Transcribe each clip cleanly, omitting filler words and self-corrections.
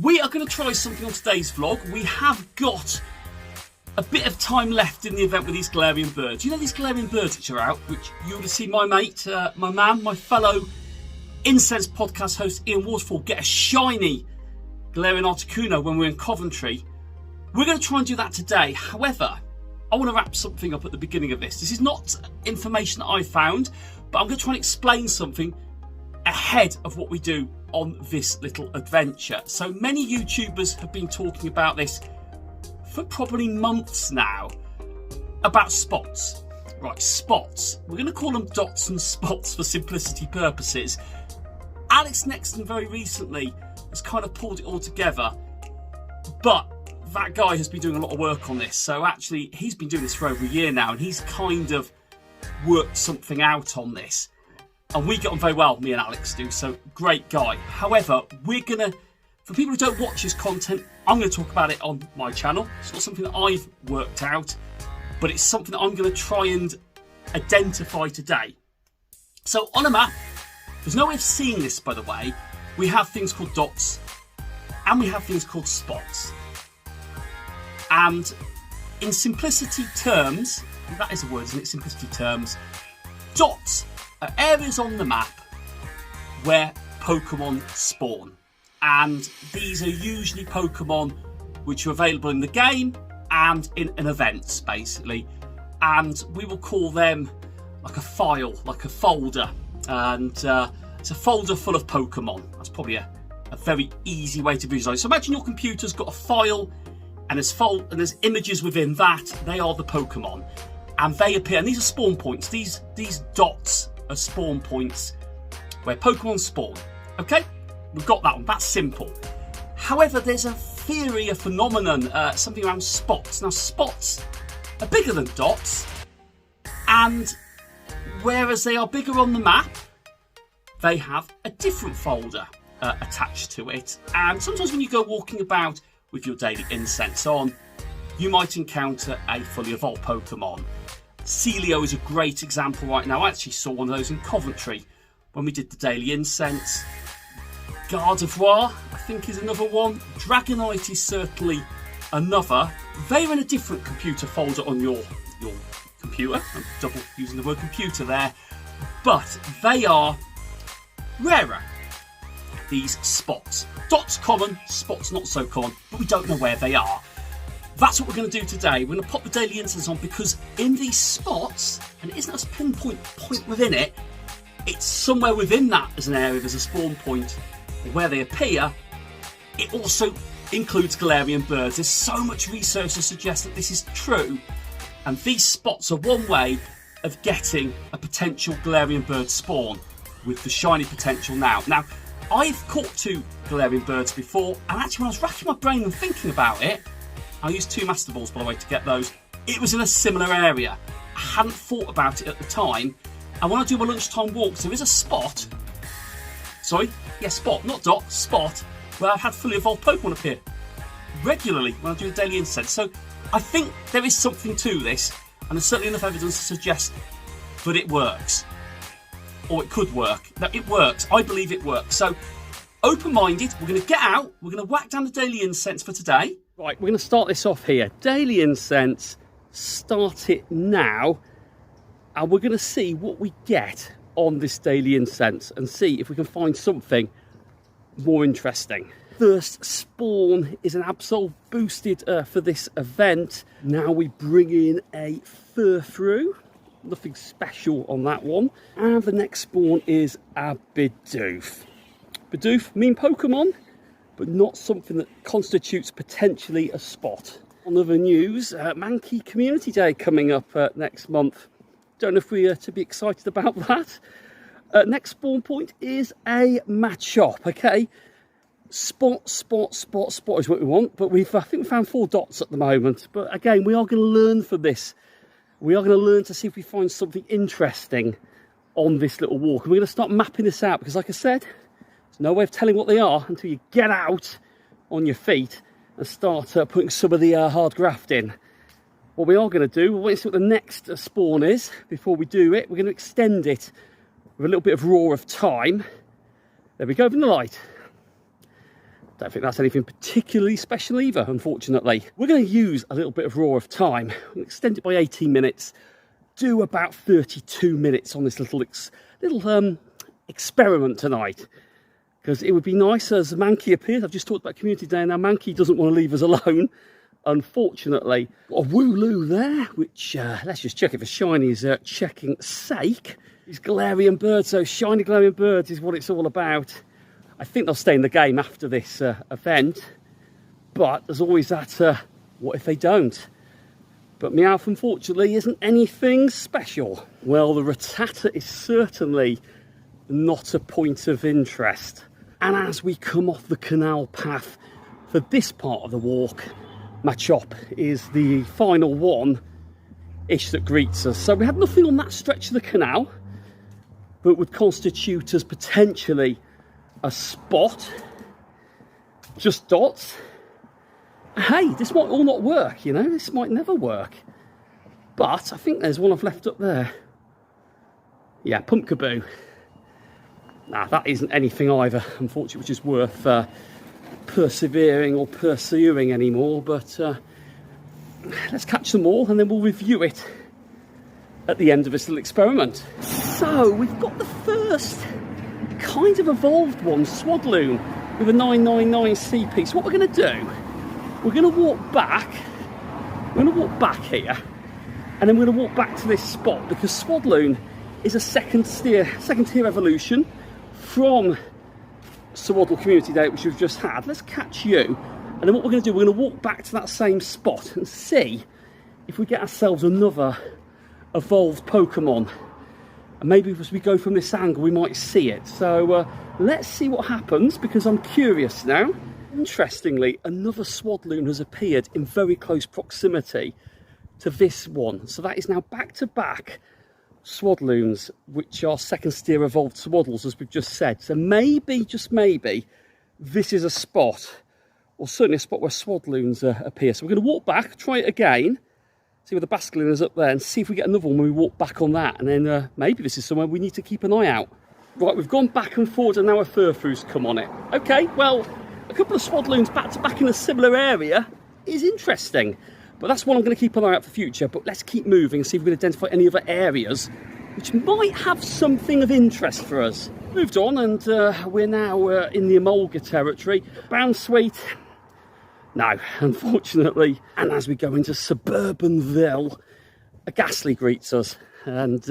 We are going to try something on today's vlog. We have got a bit of time left in the event with these Galarian birds. You know these Galarian birds which are out, which you would have seen my mate, my fellow Incense podcast host Ian Waterfall get a shiny Galarian Articuno when we're in Coventry. We're going to try and do that today. However, I want to wrap something up at the beginning of this. This is not information that I found, but I'm going to try and explain something ahead of what we do on this little adventure. So many YouTubers have been talking about this for probably months now, about spots. Right, spots. We're going to call them dots and spots for simplicity purposes. Alex Nexton very recently has kind of pulled it all together, but that guy has been doing a lot of work on this. So actually, he's been doing this for over a year now, and he's kind of worked something out on this. And we get on very well, me and Alex do, so great guy. However, we're going to, for people who don't watch his content, I'm going to talk about it on my channel. It's not something that I've worked out, but it's something that I'm going to try and identify today. So on a map, there's no way of seeing this, by the way. We have things called dots, and we have things called spots. And in simplicity terms, that is a word, isn't it? Simplicity terms, dots are areas on the map where Pokemon spawn. And these are usually Pokemon which are available in the game and in events, basically. And we will call them like a file, like a folder. And it's a folder full of Pokemon. That's probably a very easy way to visualize. So imagine your computer's got a file, and there's images within that. They are the Pokemon. And they appear, and these are spawn points. These dots are spawn points where Pokemon spawn. Okay? We've got that one. That's simple. However, there's a theory, a phenomenon, something around spots. Now, spots are bigger than dots, and whereas they are bigger on the map, they have a different folder attached to it. And sometimes when you go walking about with your daily incense on, you might encounter a fully evolved Pokemon. Celio is a great example right now. I actually saw one of those in Coventry when we did the daily incense. Gardevoir, I think, is another one. Dragonite is certainly another. They're in a different computer folder on your computer. I'm double using the word computer there. But they are rarer, these spots. Dots common, spots not so common, but we don't know where they are. That's what we're going to do today. We're going to pop the daily incense on, because in these spots, and it isn't a pinpoint point within it, it's somewhere within that as an area, there's a spawn point where they appear. It also includes Galarian birds. There's so much research to suggest that this is true, and these spots are one way of getting a potential Galarian bird spawn with the shiny potential now. Now, I've caught 2 Galarian birds before, and actually when I was racking my brain and thinking about it, I used 2 Master Balls, by the way, to get those. It was in a similar area. I hadn't thought about it at the time, and when I do my lunchtime walks, there is a spot, spot, not dot, spot, where I've had fully evolved Pokemon appear regularly when I do the daily incense. So I think there is something to this, and there's certainly enough evidence to suggest that it works. Or it could work. No, it works. I believe it works. So, open-minded, we're going to get out, we're going to whack down the daily incense for today. Right, we're going to start this off here. Daily incense, start it now, and we're going to see what we get on this daily incense and see if we can find something more interesting. First spawn is an Absol boosted for this event. Now we bring in a Furfrou. Nothing special on that one. And the next spawn is a Bidoof. Bidoof, mean Pokemon, but not something that constitutes potentially a spot. On other news, Mankey Community Day coming up next month. Don't know if we are to be excited about that. Next spawn point is a Machop, okay? Spot is what we want, but I think we found 4 dots at the moment. But again, we are going to learn from this. We are going to learn to see if we find something interesting on this little walk. And we're going to start mapping this out, because like I said, there's no way of telling what they are until you get out on your feet and start putting some of the hard graft in. What we are going to do, we'll wait to see what the next spawn is before we do it. We're going to extend it with a little bit of roar of time. There we go, in the light. Don't think that's anything particularly special either, unfortunately. We're going to use a little bit of Roar of Time, extend it by 18 minutes, do about 32 minutes on this little experiment tonight. Because it would be nice as Mankey appears. I've just talked about Community Day, and now Mankey doesn't want to leave us alone, unfortunately. Got a Wooloo there, which, let's just check it for Shiny's checking sake. These Galarian birds, those shiny Galarian birds is what it's all about. I think they'll stay in the game after this event, but there's always that, what if they don't? But Meowth, unfortunately, isn't anything special. Well, the Rattata is certainly not a point of interest. And as we come off the canal path for this part of the walk, Machop is the final one-ish that greets us. So we had nothing on that stretch of the canal, but would constitute as potentially a spot, just dots. Hey, this might all not work, you know, this might never work. But I think there's one I've left up there. Yeah, Pumpkaboo. Nah, that isn't anything either, unfortunately, which is worth persevering or pursuing anymore. But let's catch them all and then we'll review it at the end of this little experiment. So we've got the first kind of evolved one, Swadloon, with a 999 CP. So what we're going to do, we're going to walk back. We're going to walk back here, and then we're going to walk back to this spot because Swadloon is a second tier evolution from Swaddle Community Day, which we've just had. Let's catch you, and then what we're going to do, we're going to walk back to that same spot and see if we get ourselves another evolved Pokemon. And maybe as we go from this angle, we might see it. So let's see what happens, because I'm curious now. Interestingly, another Swadloon has appeared in very close proximity to this one. So that is now back-to-back Swadloons, which are second tier evolved Swaddles, as we've just said. So maybe, just maybe, this is a spot, or certainly a spot where Swadloons appear. So we're going to walk back, try it again, see where the Basculin is up there, and see if we get another one when we walk back on that. And then maybe this is somewhere we need to keep an eye out. Right, we've gone back and forward, and now a Furfoo's come on it. Okay, well, a couple of Swadloons back to back in a similar area is interesting. But that's one I'm going to keep an eye out for future. But let's keep moving and see if we can identify any other areas which might have something of interest for us. Moved on, and we're now in the Emolga territory. Bounsweet. No, unfortunately. And as we go into Suburbanville, a Ghastly greets us. And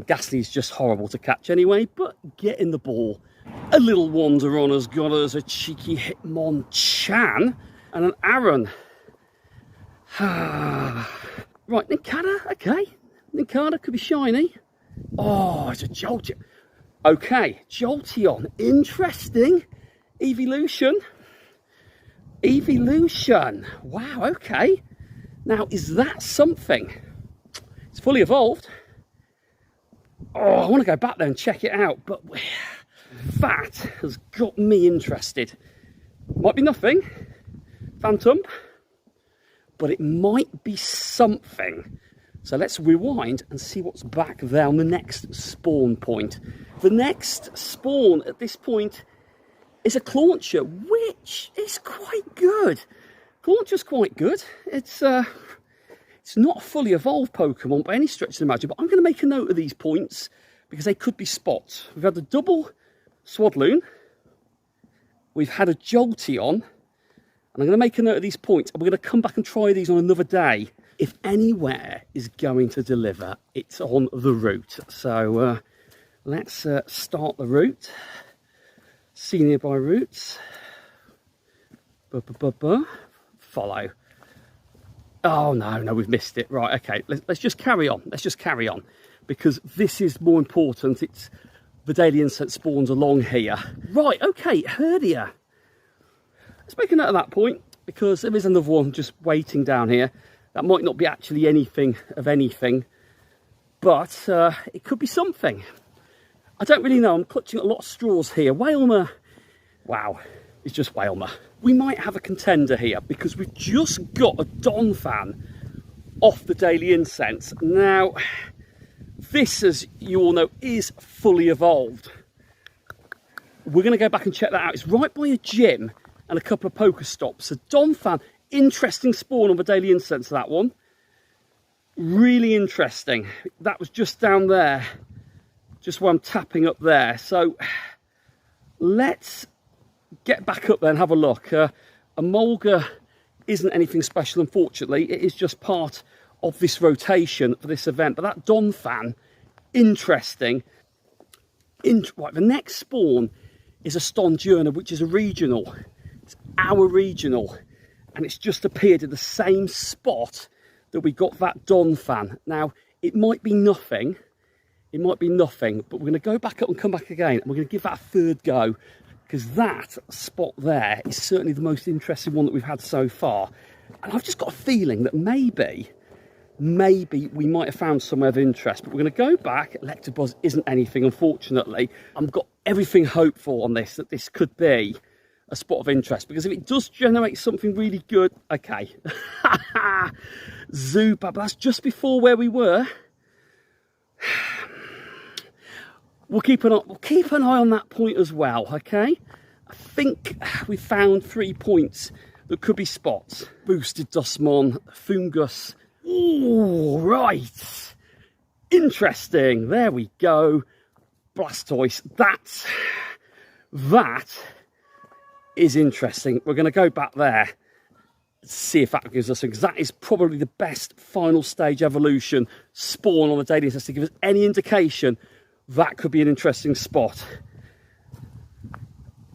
Ghastly's just horrible to catch anyway, but getting the ball. A little wander on has got us a cheeky Hitmonchan and an Aaron. Right, Nincada, okay. Nincada could be shiny. Oh, it's a Jolteon. Okay, Jolteon, interesting. Evolution. Wow, okay. Now, is that something? It's fully evolved. Oh, I want to go back there and check it out, but that has got me interested. Might be nothing, Phantom, but it might be something. So let's rewind and see what's back there on the next spawn point. The next spawn at this point is a Clauncher, which is quite good. Clauncher's quite good. It's not a fully evolved Pokemon by any stretch of the imagination, but I'm going to make a note of these points because they could be spots. We've had the double Swadloon, we've had a Jolteon, and I'm going to make a note of these points, and we're going to come back and try these on another day. If anywhere is going to deliver, it's on the route. So let's start the route. See nearby routes. Follow. Oh no, we've missed it. Right, okay, let's just carry on. Let's just carry on, because this is more important. It's the daily incense spawns along here. Right, okay, Herdia. Let's make a note of that point, because there is another one just waiting down here. That might not be actually anything of anything, but it could be something. I don't really know. I'm clutching at a lot of straws here. Wailmer, wow, it's just Wailmer. We might have a contender here, because we've just got a Donphan off the daily incense. Now, this, as you all know, is fully evolved. we're going to go back and check that out. It's right by a gym and a couple of poker stops. So Donphan, interesting spawn on the daily incense, that one. Really interesting. That was just down there, just where I'm tapping up there. So let's get back up there and have a look. A mulga isn't anything special, unfortunately. It is just part of this rotation for this event. But that Donphan, interesting. Right, the next spawn is a Stonjourner, which is a regional. It's our regional, and it's just appeared in the same spot that we got that Donphan. Now, it might be nothing, but we're going to go back up and come back again, and we're going to give that a third go, because that spot there is certainly the most interesting one that we've had so far. And I've just got a feeling that maybe we might have found somewhere of interest, but we're going to go back. Electabuzz isn't anything, unfortunately. I've got everything hopeful on this, that this could be a spot of interest, because if it does generate something really good, okay. Zubat, but that's just before where we were. We'll keep an eye on that point as well, okay? I think we found 3 points that could be spots. Boosted Dustmon, Fungus. Ooh, right. Interesting. There we go. Blastoise. That is interesting. We're going to go back there, see if that gives us, because that is probably the best final stage evolution spawn on the daily incense to give us any indication that could be an interesting spot.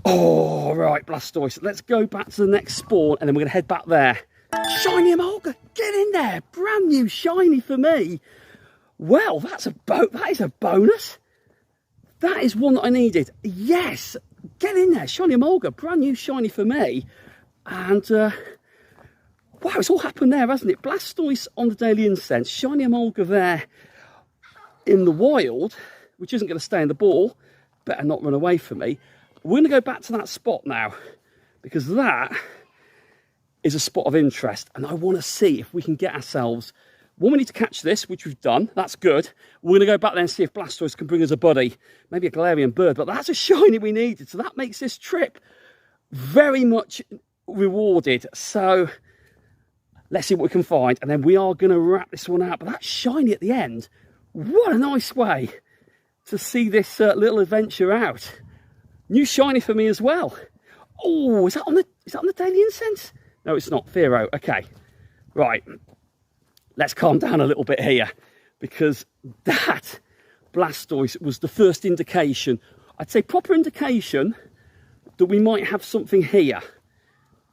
Oh, right, Blastoise. Let's go back to the next spawn, and then we're going to head back there. Shiny Emolga, get in there. Brand new shiny for me. Well, that is a bonus. That is one that I needed. Yes, get in there. Shiny Emolga, brand new shiny for me. And, wow, it's all happened there, hasn't it? Blastoise on the daily incense. Shiny Emolga there in the wild, which isn't going to stay in the ball. Better not run away from me. We're going to go back to that spot now, because that is a spot of interest, and I want to see if we can get ourselves... One, we need to catch this, which we've done. That's good. We're going to go back there and see if Blastoise can bring us a buddy. Maybe a Galarian bird, but that's a shiny we needed, so that makes this trip very much rewarded. So let's see what we can find, and then we are going to wrap this one out. But that shiny at the end, what a nice way to see this little adventure out. New shiny for me as well. Oh, is that on the daily incense? No, it's not. Fearow. Okay. Right. Let's calm down a little bit here, because that Blastoise was the first indication, I'd say proper indication, that we might have something here.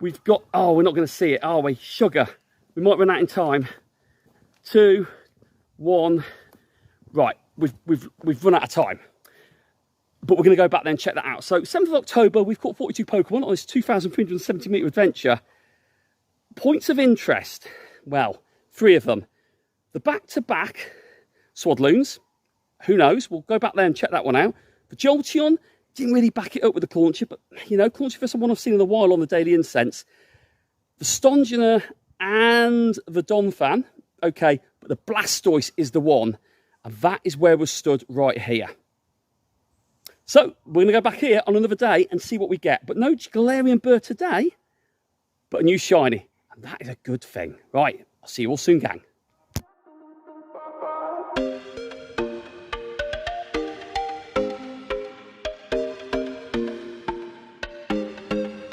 We've got... Oh, we're not going to see it, are we? Sugar. We might run out in time. 2, 1. Right. We've run out of time. But we're going to go back there and check that out. So 7th of October, we've caught 42 Pokemon on this 2,370 metre adventure. Points of interest. Well, 3 of them. The back-to-back Swadloons. Who knows? We'll go back there and check that one out. The Jolteon didn't really back it up with the Clauncher, but, you know, Clauncher for someone I've seen in a while on the daily incense. The Stonjourner and the Donphan. Okay, but the Blastoise is the one. And that is where we're stood right here. So, we're going to go back here on another day and see what we get. But no Galarian bird today, but a new shiny. And that is a good thing. Right, I'll see you all soon, gang.